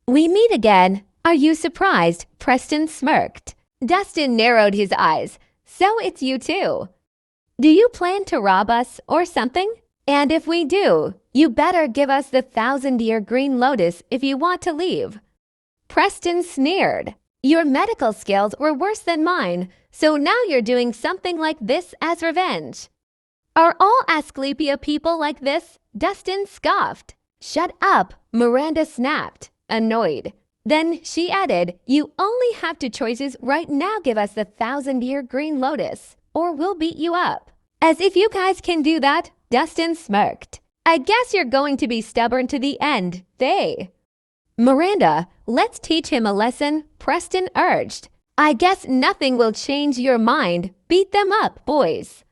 We meet again. Are you surprised? Preston smirked. Dustin narrowed his eyes. So it's you too. Do you plan to rob us or something? And if we do, you better give us the 1,000-year green lotus if you want to leave. Preston sneered. Your medical skills were worse than mine, so now you're doing something like this as revenge. Are all Asclepia people like this? Dustin scoffed. Shut up, Miranda snapped, annoyed. Then she added, you only have two choices right now. Give us the 1,000-year green lotus, or we'll beat you up. As if you guys can do that, Dustin smirked. I guess you're going to be stubborn to the end, Miranda, let's teach him a lesson, Preston urged. I guess nothing will change your mind. Beat them up, boys.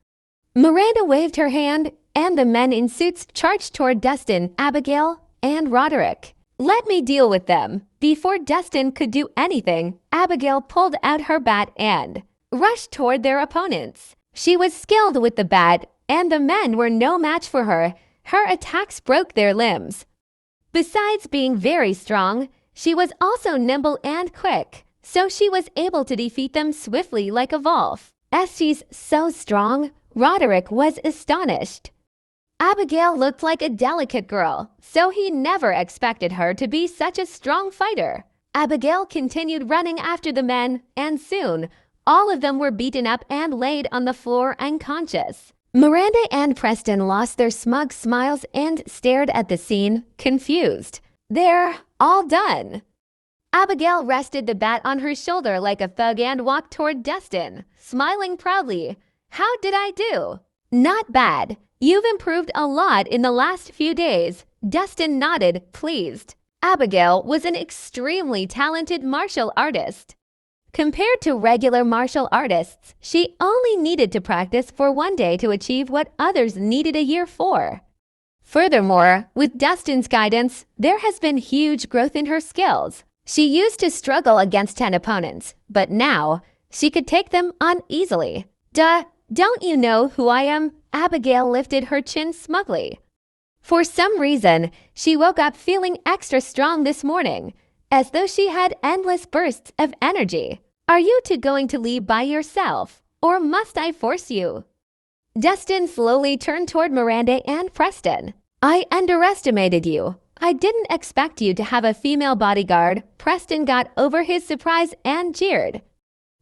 Miranda waved her hand, and the men in suits charged toward Dustin, Abigail, and Roderick. Let me deal with them. Before Dustin could do anything, Abigail pulled out her bat and rushed toward their opponents. She was skilled with the bat, and the men were no match for her. Her attacks broke their limbs. Besides being very strong, she was also nimble and quick, so she was able to defeat them swiftly like a wolf. As she's so strong, Roderick was astonished. Abigail looked like a delicate girl, so he never expected her to be such a strong fighter. Abigail continued running after the men, and soon, all of them were beaten up and laid on the floor unconscious. Miranda and Preston lost their smug smiles and stared at the scene, confused. They're all done. Abigail rested the bat on her shoulder like a thug and walked toward Dustin, smiling proudly. How did I do? Not bad. You've improved a lot in the last few days. Dustin nodded, pleased. Abigail was an extremely talented martial artist. Compared to regular martial artists, she only needed to practice for one day to achieve what others needed a year for. Furthermore, with Dustin's guidance, there has been huge growth in her skills. She used to struggle against 10 opponents, but now she could take them on easily. Don't you know who I am? Abigail lifted her chin smugly. For some reason, she woke up feeling extra strong this morning, as though she had endless bursts of energy. Are you two going to leave by yourself, or must I force you? Dustin slowly turned toward Miranda and Preston. I underestimated you. I didn't expect you to have a female bodyguard. Preston got over his surprise and jeered.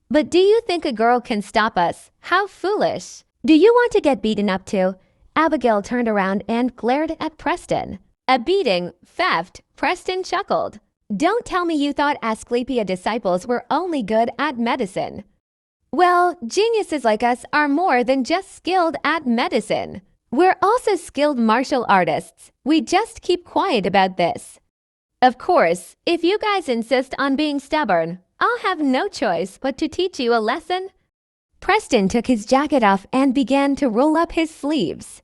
But do you think a girl can stop us? How foolish. Do you want to get beaten up too? Abigail turned around and glared at Preston. A beating? Theft? Preston chuckled. Don't tell me you thought Asclepia disciples were only good at medicine. Well, geniuses like us are more than just skilled at medicine. We're also skilled martial artists. We just keep quiet about this. Of course, if you guys insist on being stubborn, I'll have no choice but to teach you a lesson. Preston took his jacket off and began to roll up his sleeves.